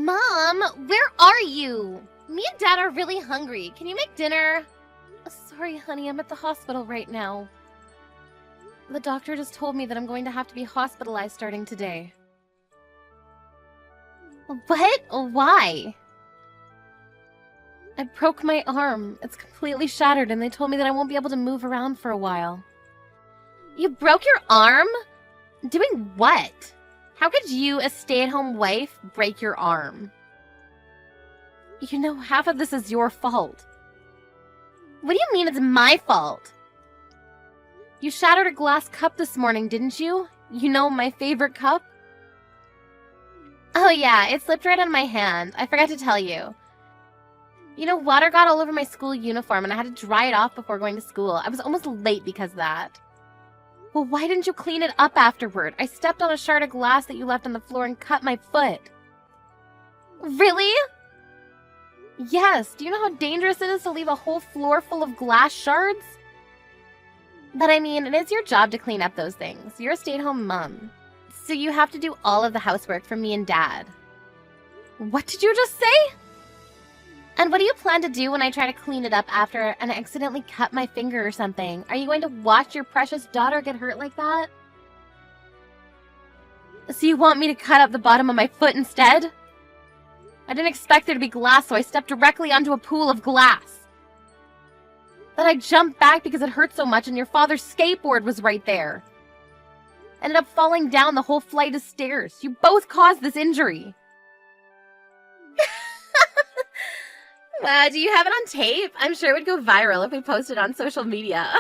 Mom, where are you? Me and Dad are really hungry. Can you make dinner? Sorry, honey, I'm at the hospital right now. The doctor just told me that I'm going to have to be hospitalized starting today. What? Why? I broke my arm. It's completely shattered, and they told me that I won't be able to move around for a while. You broke your arm? Doing what? How could you, a stay-at-home wife, break your arm? You know, half of this is your fault. What do you mean it's my fault? You shattered a glass cup this morning, didn't you? You know, my favorite cup? Oh yeah, it slipped right out of my hand. I forgot to tell you. You know, water got all over my school uniform and I had to dry it off before going to school. I was almost late because of that. Well, why didn't you clean it up afterward? I stepped on a shard of glass that you left on the floor and cut my foot. Really? Yes. Do you know how dangerous it is to leave a whole floor full of glass shards? But I mean, it is your job to clean up those things. You're a stay-at-home mom. So you have to do all of the housework for me and Dad. What did you just say? And what do you plan to do when I try to clean it up after and accidentally cut my finger or something? Are you going to watch your precious daughter get hurt like that? So you want me to cut up the bottom of my foot instead? I didn't expect there to be glass, so I stepped directly onto a pool of glass. Then I jumped back because it hurt so much and your father's skateboard was right there. Ended up falling down the whole flight of stairs. You both caused this injury. Do you have it on tape? I'm sure it would go viral if we posted on social media.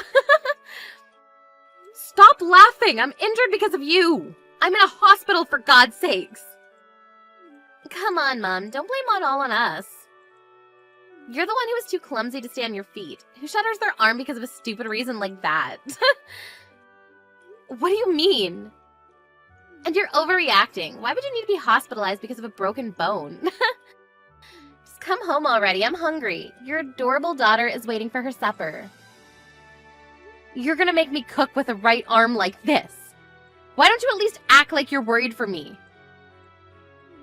Stop laughing! I'm injured because of you! I'm in a hospital, for God's sakes! Come on, Mom. Don't blame it all on us. You're the one who was too clumsy to stay on your feet. Who shatters their arm because of a stupid reason like that? What do you mean? And you're overreacting. Why would you need to be hospitalized because of a broken bone? Come home already, I'm hungry. Your adorable daughter is waiting for her supper. You're gonna make me cook with a right arm like this. Why don't you at least act like you're worried for me?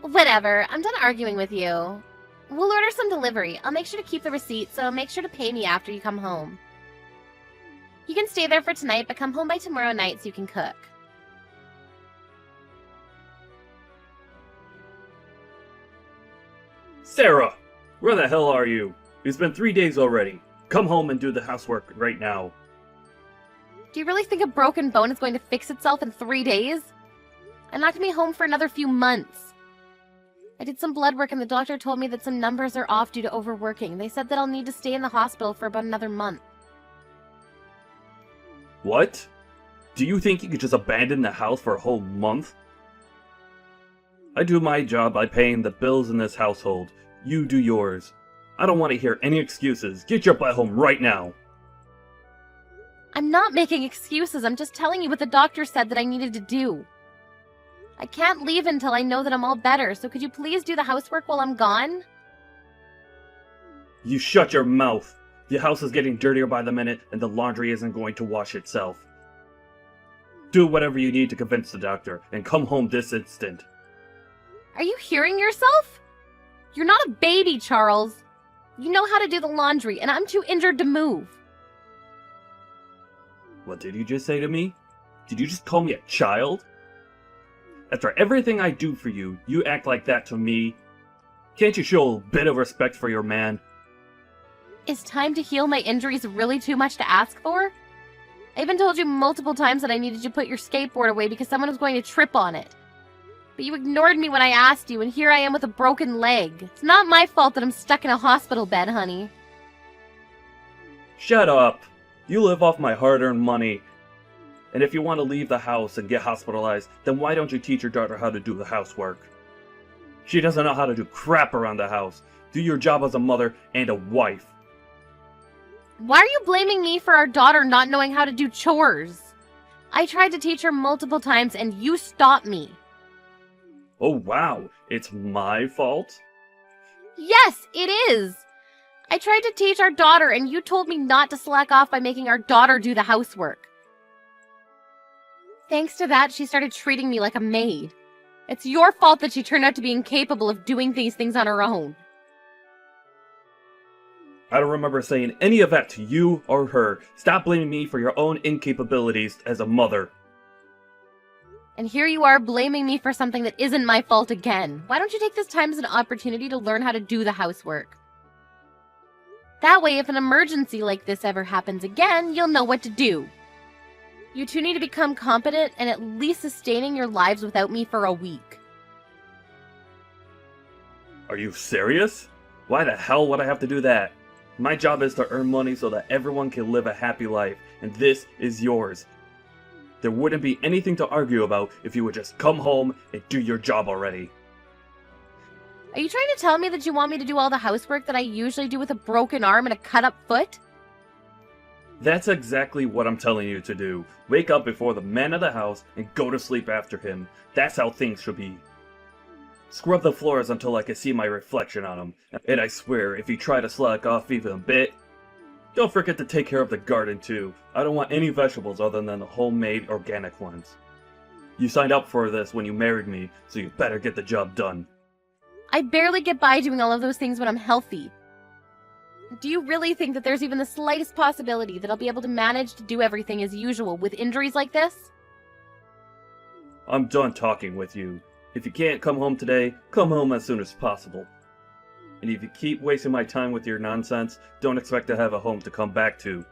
Whatever, I'm done arguing with you. We'll order some delivery. I'll make sure to keep the receipt, so make sure to pay me after you come home. You can stay there for tonight, but come home by tomorrow night so you can cook. Sarah! Where the hell are you? It's been 3 days already. Come home and do the housework right now. Do you really think a broken bone is going to fix itself in 3 days? I'm not going to be home for another few months. I did some blood work and the doctor told me that some numbers are off due to overworking. They said that I'll need to stay in the hospital for about another month. What? Do you think you could just abandon the house for a whole month? I do my job by paying the bills in this household. You do yours. I don't want to hear any excuses. Get your butt home right now. I'm not making excuses. I'm just telling you what the doctor said that I needed to do. I can't leave until I know that I'm all better, so could you please do the housework while I'm gone? You shut your mouth. The house is getting dirtier by the minute, and the laundry isn't going to wash itself. Do whatever you need to convince the doctor, and come home this instant. Are you hearing yourself? You're not a baby, Charles. You know how to do the laundry, and I'm too injured to move. What did you just say to me? Did you just call me a child? After everything I do for you, you act like that to me? Can't you show a bit of respect for your man? Is time to heal my injuries really too much to ask for? I even told you multiple times that I needed you to put your skateboard away because someone was going to trip on it. But you ignored me when I asked you, and here I am with a broken leg. It's not my fault that I'm stuck in a hospital bed, honey. Shut up! You live off my hard-earned money. And if you want to leave the house and get hospitalized, then why don't you teach your daughter how to do the housework? She doesn't know how to do crap around the house. Do your job as a mother and a wife. Why are you blaming me for our daughter not knowing how to do chores? I tried to teach her multiple times and you stopped me. Oh wow, it's my fault? Yes, it is! I tried to teach our daughter and you told me not to slack off by making our daughter do the housework. Thanks to that, she started treating me like a maid. It's your fault that she turned out to be incapable of doing these things on her own. I don't remember saying any of that to you or her. Stop blaming me for your own incapabilities as a mother. And here you are blaming me for something that isn't my fault again. Why don't you take this time as an opportunity to learn how to do the housework? That way, if an emergency like this ever happens again, you'll know what to do. You two need to become competent and at least sustaining your lives without me for a week. Are you serious? Why the hell would I have to do that? My job is to earn money so that everyone can live a happy life, and this is yours. There wouldn't be anything to argue about if you would just come home and do your job already. Are you trying to tell me that you want me to do all the housework that I usually do with a broken arm and a cut-up foot? That's exactly what I'm telling you to do. Wake up before the man of the house and go to sleep after him. That's how things should be. Scrub the floors until I can see my reflection on them. And I swear, if you try to slack off even a bit, don't forget to take care of the garden too. I don't want any vegetables other than the homemade organic ones. You signed up for this when you married me, so you better get the job done. I barely get by doing all of those things when I'm healthy. Do you really think that there's even the slightest possibility that I'll be able to manage to do everything as usual with injuries like this? I'm done talking with you. If you can't come home today, come home as soon as possible. And if you keep wasting my time with your nonsense, don't expect to have a home to come back to.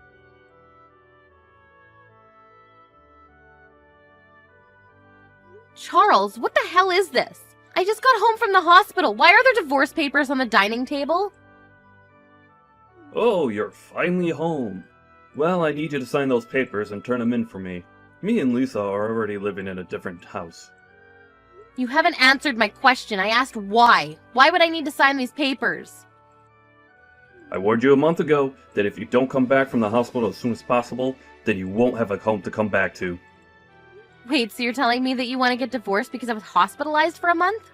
Charles, what the hell is this? I just got home from the hospital. Why are there divorce papers on the dining table? Oh, you're finally home. Well, I need you to sign those papers and turn them in for me. Me and Lisa are already living in a different house. You haven't answered my question. I asked why. Why would I need to sign these papers? I warned you a month ago that if you don't come back from the hospital as soon as possible, then you won't have a home to come back to. Wait, so you're telling me that you want to get divorced because I was hospitalized for a month?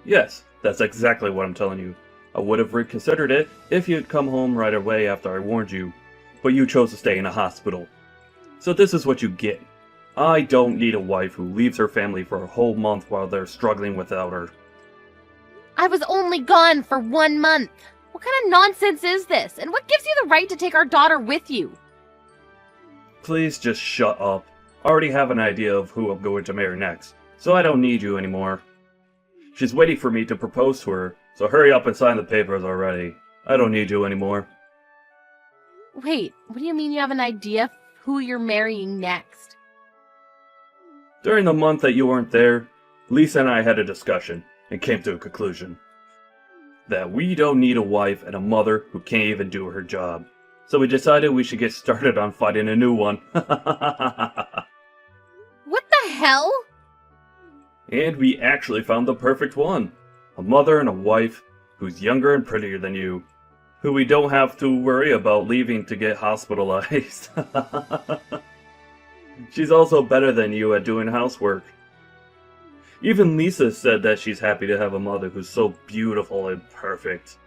Yes, that's exactly what I'm telling you. I would have reconsidered it if you'd come home right away after I warned you, but you chose to stay in a hospital. So this is what you get. I don't need a wife who leaves her family for a whole month while they're struggling without her. I was only gone for 1 month. What kind of nonsense is this? And what gives you the right to take our daughter with you? Please just shut up. I already have an idea of who I'm going to marry next, so I don't need you anymore. She's waiting for me to propose to her, so hurry up and sign the papers already. I don't need you anymore. Wait, what do you mean you have an idea of who you're marrying next? During the month that you weren't there, Lisa and I had a discussion and came to a conclusion. That we don't need a wife and a mother who can't even do her job. So we decided we should get started on finding a new one. What the hell? And we actually found the perfect one. A mother and a wife who's younger and prettier than you. Who we don't have to worry about leaving to get hospitalized. She's also better than you at doing housework. Even Lisa said that she's happy to have a mother who's so beautiful and perfect.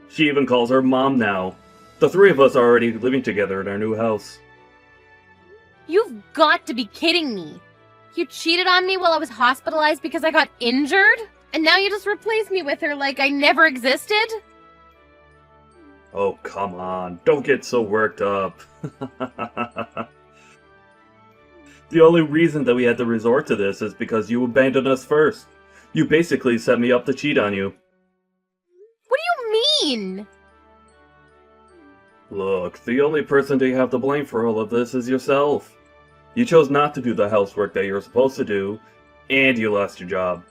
She even calls her mom now. The three of us are already living together in our new house. You've got to be kidding me. You cheated on me while I was hospitalized because I got injured? And now you just replace me with her like I never existed? Oh, come on. Don't get so worked up. The only reason that we had to resort to this is because you abandoned us first. You basically set me up to cheat on you. What do you mean? Look, the only person that you have to blame for all of this is yourself. You chose not to do the housework that you were supposed to do, and you lost your job.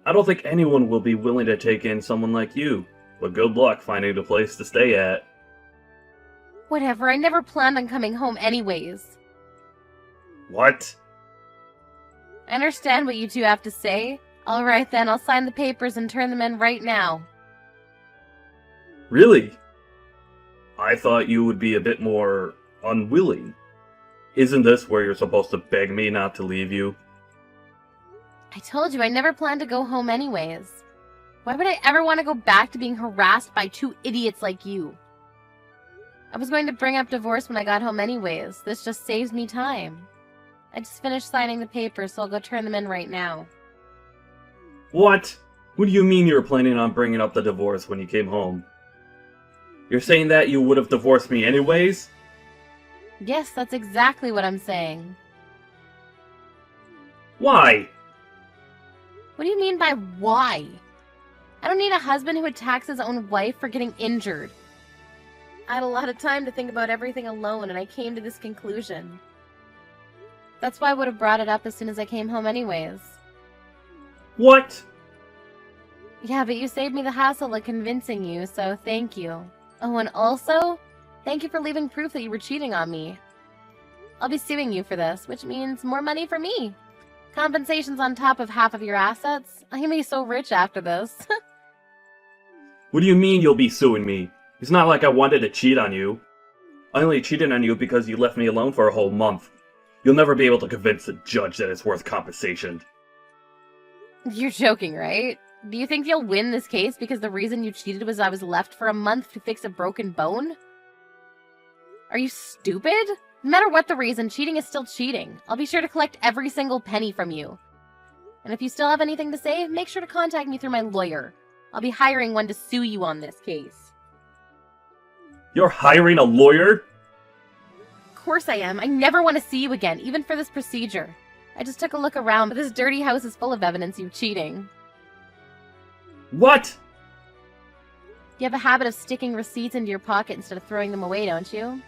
I don't think anyone will be willing to take in someone like you, but good luck finding a place to stay at. Whatever, I never planned on coming home anyways. What? I understand what you two have to say. Alright then, I'll sign the papers and turn them in right now. Really? I thought you would be a bit more unwilling. Isn't this where you're supposed to beg me not to leave you? I told you I never planned to go home anyways. Why would I ever want to go back to being harassed by two idiots like you? I was going to bring up divorce when I got home anyways. This just saves me time. I just finished signing the papers, so I'll go turn them in right now. What? What do you mean you were planning on bringing up the divorce when you came home? You're saying that you would have divorced me anyways? Yes, that's exactly what I'm saying. Why? What do you mean by why? I don't need a husband who attacks his own wife for getting injured. I had a lot of time to think about everything alone, and I came to this conclusion. That's why I would have brought it up as soon as I came home anyways. What? Yeah, but you saved me the hassle of convincing you, so thank you. Oh, and also, thank you for leaving proof that you were cheating on me. I'll be suing you for this, which means more money for me. Compensation's on top of half of your assets. I'm gonna be so rich after this. What do you mean you'll be suing me? It's not like I wanted to cheat on you. I only cheated on you because you left me alone for a whole month. You'll never be able to convince the judge that it's worth compensation. You're joking, right? Do you think you'll win this case because the reason you cheated was I was left for a month to fix a broken bone? Are you stupid? No matter what the reason, cheating is still cheating. I'll be sure to collect every single penny from you. And if you still have anything to say, make sure to contact me through my lawyer. I'll be hiring one to sue you on this case. You're hiring a lawyer? Of course I am. I never want to see you again, even for this procedure. I just took a look around, but this dirty house is full of evidence you're cheating. What? You have a habit of sticking receipts into your pocket instead of throwing them away, don't you?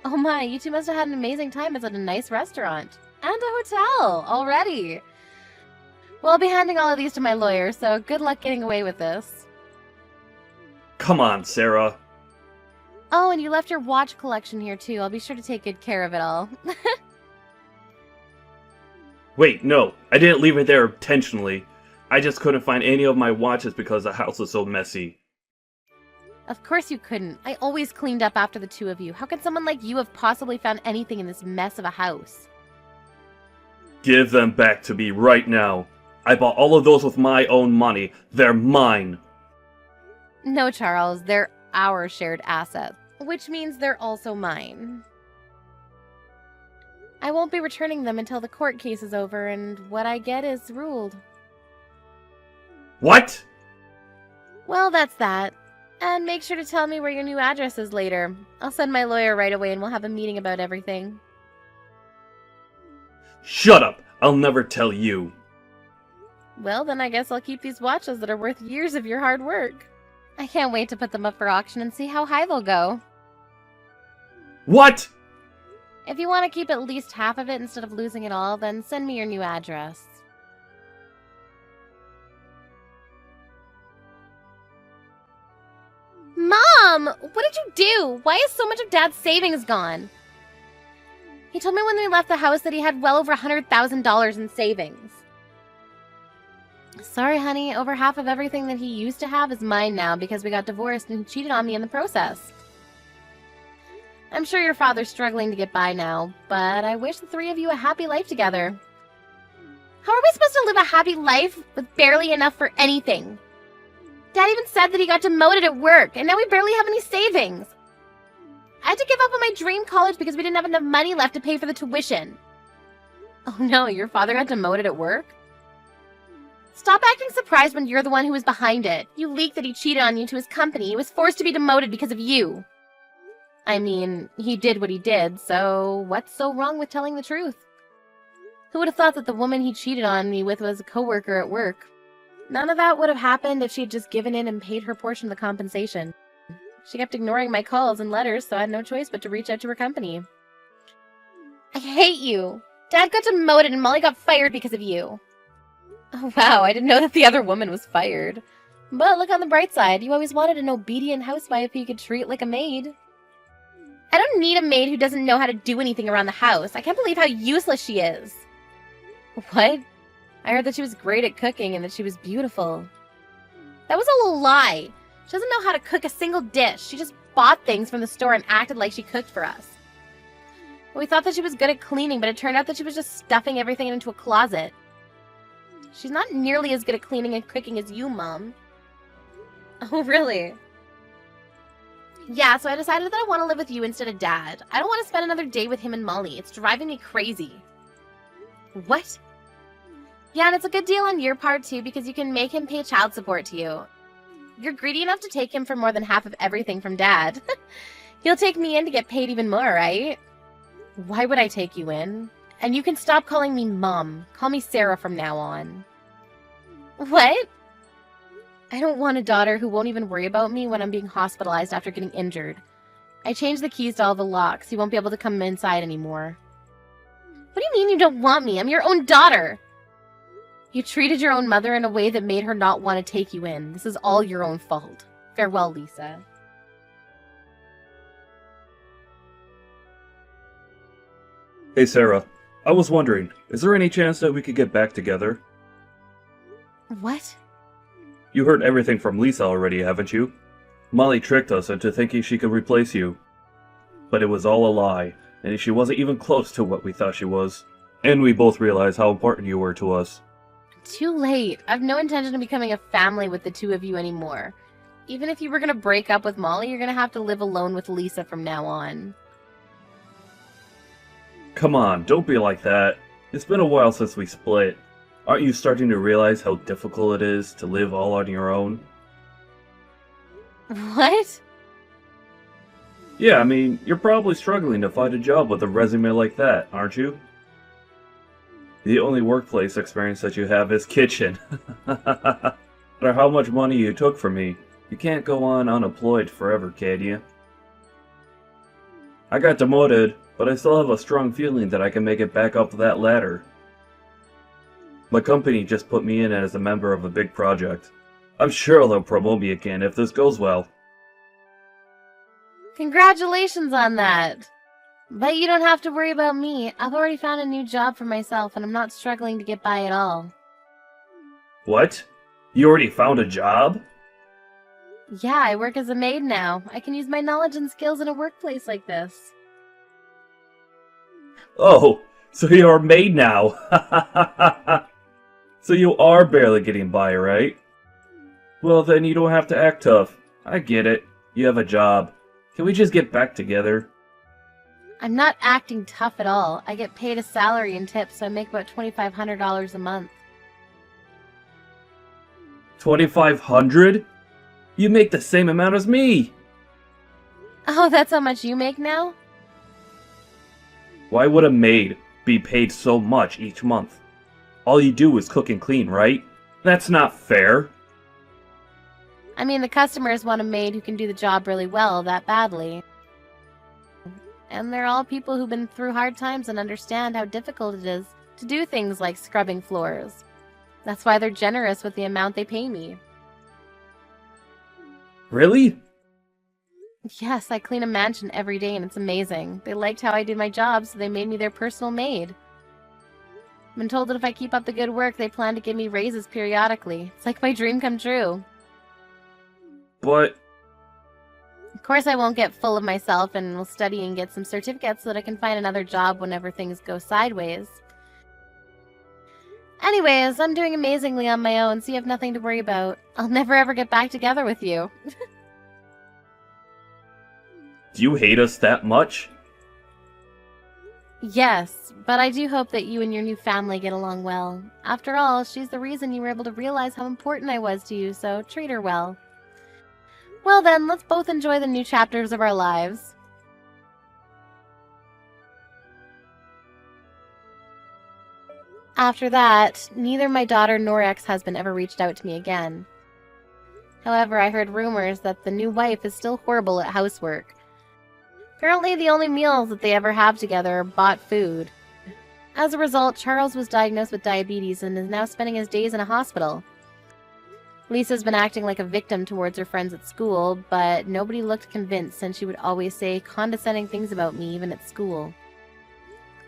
Oh my, you two must have had an amazing time at a nice restaurant. And a hotel, already. Well, I'll be handing all of these to my lawyer, so good luck getting away with this. Come on, Sarah. Oh, and you left your watch collection here too. I'll be sure to take good care of it all. Wait, no. I didn't leave it there intentionally. I just couldn't find any of my watches because the house was so messy. Of course you couldn't. I always cleaned up after the two of you. How could someone like you have possibly found anything in this mess of a house? Give them back to me right now. I bought all of those with my own money. They're mine. No, Charles. They're our shared assets, which means they're also mine. I won't be returning them until the court case is over and what I get is ruled. What? Well, that's that. And make sure to tell me where your new address is later. I'll send my lawyer right away and we'll have a meeting about everything. Shut up! I'll never tell you. Well, then I guess I'll keep these watches that are worth years of your hard work. I can't wait to put them up for auction and see how high they'll go. What? If you want to keep at least half of it instead of losing it all, then send me your new address. Mom! What did you do? Why is so much of Dad's savings gone? He told me when we left the house that he had well over $100,000 in savings. Sorry, honey. Over half of everything that he used to have is mine now because we got divorced and he cheated on me in the process. I'm sure your father's struggling to get by now, but I wish the three of you a happy life together. How are we supposed to live a happy life with barely enough for anything? Dad even said that he got demoted at work, and now we barely have any savings. I had to give up on my dream college because we didn't have enough money left to pay for the tuition. Oh no, your father got demoted at work? Stop acting surprised when you're the one who was behind it. You leaked that he cheated on you to his company. He was forced to be demoted because of you. I mean, he did what he did, so what's so wrong with telling the truth? Who would have thought that the woman he cheated on me with was a coworker at work? None of that would have happened if she had just given in and paid her portion of the compensation. She kept ignoring my calls and letters, so I had no choice but to reach out to her company. I hate you! Dad got demoted and Molly got fired because of you. Oh wow, I didn't know that the other woman was fired. But look on the bright side, you always wanted an obedient housewife who you could treat like a maid. I don't need a maid who doesn't know how to do anything around the house. I can't believe how useless she is. What? I heard that she was great at cooking and that she was beautiful. That was all a lie. She doesn't know how to cook a single dish. She just bought things from the store and acted like she cooked for us. We thought that she was good at cleaning, but it turned out that she was just stuffing everything into a closet. She's not nearly as good at cleaning and cooking as you, Mom. Oh, really? Yeah, so I decided that I want to live with you instead of Dad. I don't want to spend another day with him and Molly. It's driving me crazy. What? Yeah, and it's a good deal on your part, too, because you can make him pay child support to you. You're greedy enough to take him for more than half of everything from Dad. He'll take me in to get paid even more, right? Why would I take you in? And you can stop calling me Mom. Call me Sarah from now on. What? I don't want a daughter who won't even worry about me when I'm being hospitalized after getting injured. I changed the keys to all the locks. You won't be able to come inside anymore. What do you mean you don't want me? I'm your own daughter! You treated your own mother in a way that made her not want to take you in. This is all your own fault. Farewell, Lisa. Hey Sarah, I was wondering, is there any chance that we could get back together? What? You heard everything from Lisa already, haven't you? Molly tricked us into thinking she could replace you. But it was all a lie, and she wasn't even close to what we thought she was. And we both realized how important you were to us. Too late. I've no intention of becoming a family with the two of you anymore. Even if you were going to break up with Molly, you're going to have to live alone with Lisa from now on. Come on, don't be like that. It's been a while since we split. Aren't you starting to realize how difficult it is to live all on your own? What? Yeah, I mean, you're probably struggling to find a job with a resume like that, aren't you? The only workplace experience that you have is kitchen. No matter how much money you took from me, you can't go on unemployed forever, can you? I got demoted, but I still have a strong feeling that I can make it back up that ladder. My company just put me in as a member of a big project. I'm sure they'll promote me again if this goes well. Congratulations on that! But you don't have to worry about me. I've already found a new job for myself, and I'm not struggling to get by at all. What? You already found a job? Yeah, I work as a maid now. I can use my knowledge and skills in a workplace like this. Oh, so you're a maid now. So you are barely getting by, right? Well, then you don't have to act tough. I get it. You have a job. Can we just get back together? I'm not acting tough at all. I get paid a salary and tips, so I make about $2,500 a month. 2,500? You make the same amount as me! Oh, that's how much you make now? Why would a maid be paid so much each month? All you do is cook and clean, right? That's not fair. I mean, the customers want a maid who can do the job really well, that badly. And they're all people who've been through hard times and understand how difficult it is to do things like scrubbing floors. That's why they're generous with the amount they pay me. Really? Yes, I clean a mansion every day and it's amazing. They liked how I did my job, so they made me their personal maid. I've been told that if I keep up the good work, they plan to give me raises periodically. It's like my dream come true. But... Of course I won't get full of myself and will study and get some certificates so that I can find another job whenever things go sideways. Anyways, I'm doing amazingly on my own, so you have nothing to worry about. I'll never ever get back together with you. Do you hate us that much? Yes, but I do hope that you and your new family get along well. After all, she's the reason you were able to realize how important I was to you, so treat her well. Well then, let's both enjoy the new chapters of our lives. After that, neither my daughter nor ex-husband ever reached out to me again. However, I heard rumors that the new wife is still horrible at housework. Apparently, the only meals that they ever have together are bought food. As a result, Charles was diagnosed with diabetes and is now spending his days in a hospital. Lisa's been acting like a victim towards her friends at school, but nobody looked convinced since she would always say condescending things about me even at school.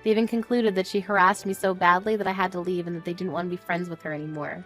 They even concluded that she harassed me so badly that I had to leave and that they didn't want to be friends with her anymore.